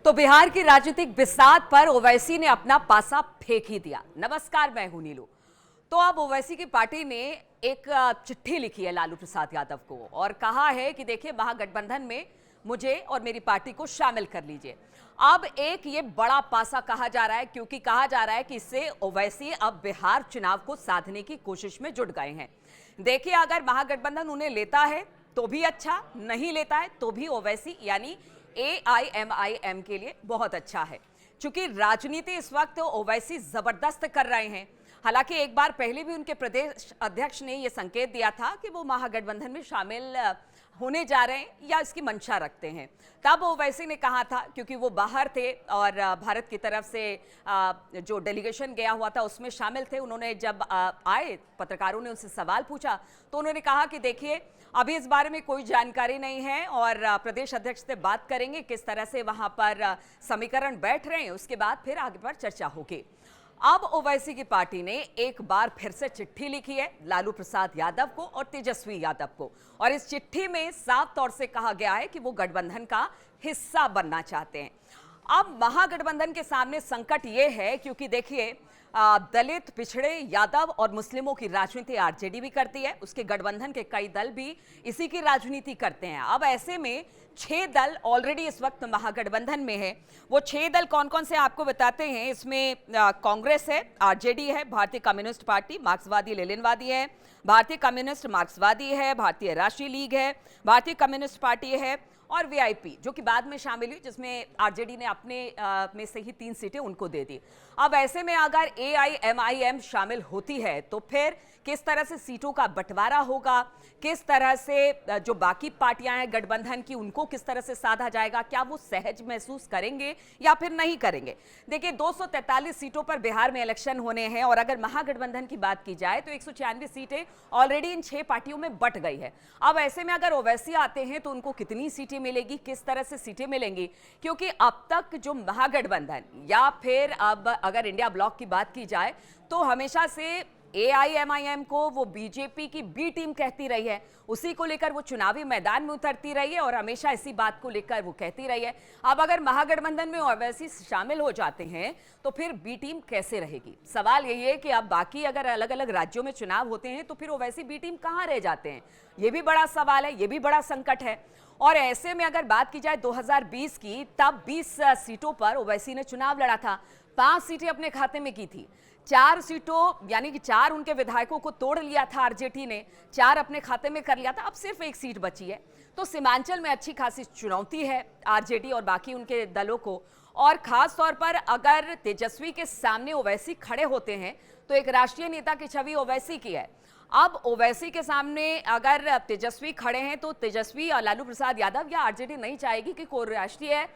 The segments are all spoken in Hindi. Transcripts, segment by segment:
तो बिहार की राजनीतिक बिसात पर ओवैसी ने अपना पासा फेंक ही दिया। नमस्कार, मैं हूं नीलू। तो अब ओवैसी की पार्टी ने एक चिट्ठी लिखी है लालू प्रसाद यादव को और कहा है कि देखिए, महागठबंधन में मुझे और मेरी पार्टी को शामिल कर लीजिए। अब एक ये बड़ा पासा कहा जा रहा है, क्योंकि कहा जा रहा है कि इससे ओवैसी अब बिहार चुनाव को साधने की कोशिश में जुट गए हैं। देखिए, अगर महागठबंधन उन्हें लेता है तो भी अच्छा, नहीं लेता है तो भी ओवैसी यानी AIMIM के लिए बहुत अच्छा है, क्योंकि राजनीति इस वक्त ओवैसी जबरदस्त कर रहे हैं। हालांकि एक बार पहले भी उनके प्रदेश अध्यक्ष ने यह संकेत दिया था कि वो महागठबंधन में शामिल होने जा रहे हैं या इसकी मंशा रखते हैं। तब ओवैसी ने कहा था, क्योंकि वो बाहर थे और भारत की तरफ से जो डेलीगेशन गया हुआ था उसमें शामिल थे। उन्होंने जब आए, पत्रकारों ने उनसे सवाल पूछा तो उन्होंने कहा कि देखिए, अभी इस बारे में कोई जानकारी नहीं है और प्रदेश अध्यक्ष से बात करेंगे किस तरह से वहां पर समीकरण बैठ रहे हैं, उसके बाद फिर आगे पर चर्चा होगी। अब ओवैसी की पार्टी ने एक बार फिर से चिट्ठी लिखी है लालू प्रसाद यादव को और तेजस्वी यादव को, और इस चिट्ठी में साफ तौर से कहा गया है कि वो गठबंधन का हिस्सा बनना चाहते हैं। अब महागठबंधन के सामने संकट ये है, क्योंकि देखिए, दलित, पिछड़े, यादव और मुस्लिमों की राजनीति आरजेडी भी करती है, उसके गठबंधन के कई दल भी इसी की राजनीति करते हैं। अब ऐसे में 6 दल ऑलरेडी इस वक्त महागठबंधन में है। वो 6 दल कौन कौन से आपको बताते हैं। इसमें कांग्रेस है, आरजेडी है, भारतीय कम्युनिस्ट पार्टी, मार्क्सवादी लेनिनवादी है, भारतीय कम्युनिस्ट मार्क्सवादी है, भारतीय राष्ट्रीय लीग है, भारतीय कम्युनिस्ट पार्टी है और वीआईपी, जो कि बाद में शामिल हुई, जिसमें आरजेडी ने अपने में से ही 3 सीटें उनको दे दी। अब ऐसे में अगर AIMIM शामिल होती है तो फिर किस तरह से सीटों का बंटवारा होगा, किस तरह से जो बाकी पार्टियां हैं गठबंधन की उनको किस तरह से साधा जाएगा, क्या वो सहज महसूस करेंगे या फिर नहीं करेंगे। देखिए, 243 सीटों पर बिहार में इलेक्शन होने हैं और अगर महागठबंधन की बात की जाए तो 196 सीटें ऑलरेडी इन 6 पार्टियों में बंट गई है। अब ऐसे में अगर ओवैसी आते हैं तो उनको कितनी सीटें मिलेगी, किस तरह से सीटें मिलेंगी, क्योंकि अब तक जो महागठबंधन या फिर अब अगर इंडिया ब्लॉक की बात की जाए तो हमेशा से AIMIM को वो बीजेपी की बी टीम कहती रही है, उसी को लेकर वो चुनावी मैदान में उतरती रही है और हमेशा इसी बात को लेकर वो कहती रही है। अब अगर महागठबंधन में ओवैसी शामिल हो जाते हैं तो फिर बी टीम कैसे रहेगी। सवाल यही है कि अब बाकी अगर अलग अलग राज्यों में चुनाव होते हैं तो फिर ओवैसी बी टीम कहाँ रह जाते हैं, ये भी बड़ा सवाल है, ये भी बड़ा संकट है। और ऐसे में अगर बात की जाए 2020 की, तब 20 सीटों पर ओवैसी ने चुनाव लड़ा था, 5 सीटें अपने खाते में की थी, 4 सीटों यानी कि 4 उनके विधायकों को तोड़ लिया था आरजेडी ने, 4 अपने खाते में कर लिया था। अब सिर्फ 1 सीट बची है, तो सीमांचल में अच्छी खासी चुनौती है आरजेडी और बाकी उनके दलों को। और खास तौर पर अगर तेजस्वी के सामने ओवैसी खड़े होते हैं तो एक राष्ट्रीय नेता की छवि ओवैसी की है। अब ओवैसी के सामने अगर तेजस्वी खड़े हैं तो तेजस्वी और लालू प्रसाद यादव या आरजेडी नहीं चाहेगी कि कोई राष्ट्रीय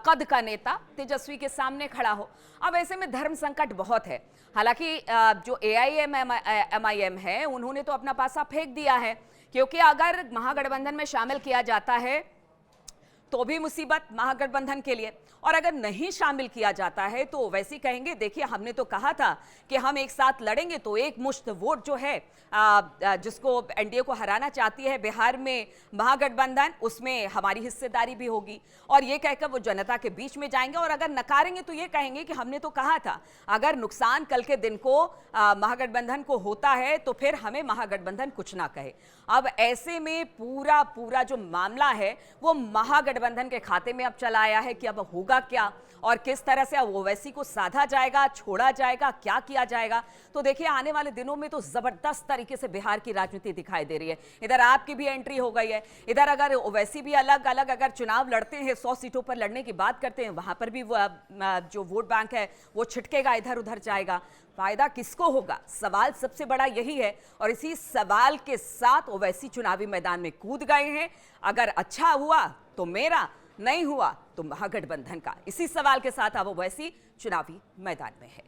कद का नेता तेजस्वी के सामने खड़ा हो। अब ऐसे में धर्म संकट बहुत है। हालांकि जो AIMIM है उन्होंने तो अपना पासा फेंक दिया है, क्योंकि अगर महागठबंधन में शामिल किया जाता है तो भी मुसीबत महागठबंधन के लिए, और अगर नहीं शामिल किया जाता है तो वैसे कहेंगे, देखिए, हमने तो कहा था कि हम एक साथ लड़ेंगे तो एक मुश्त वोट जो है जिसको एनडीए को हराना चाहती है बिहार में महागठबंधन, उसमें हमारी हिस्सेदारी भी होगी। और ये कहकर वो जनता के बीच में जाएंगे और अगर नकारेंगे तो ये कहेंगे कि हमने तो कहा था। अगर नुकसान कल के दिन को महागठबंधन को होता है तो फिर हमें महागठबंधन कुछ ना कहे। अब ऐसे में पूरा जो मामला है वो महागठबंधन के खाते में अब चला आया है कि अब होगा क्या और किस तरह से अब ओवैसी को साधा जाएगा, छोड़ा जाएगा, क्या किया जाएगा। तो देखिए, आने वाले दिनों में तो जबरदस्त तरीके से बिहार की राजनीति दिखाई दे रही है। इधर आपकी भी एंट्री हो गई है, इधर अगर ओवैसी भी अलग अलग अगर चुनाव लड़ते हैं, 100 सीटों पर लड़ने की बात करते हैं, वहां पर भी जो वोट बैंक है वो छिटकेगा, इधर उधर जाएगा। फायदा किसको होगा, सवाल सबसे बड़ा यही है। और इसी सवाल के साथ ओवैसी चुनावी मैदान में कूद गए हैं। अगर अच्छा हुआ तो मेरा, नहीं हुआ तो महागठबंधन का। इसी सवाल के साथ अब ओवैसी चुनावी मैदान में है।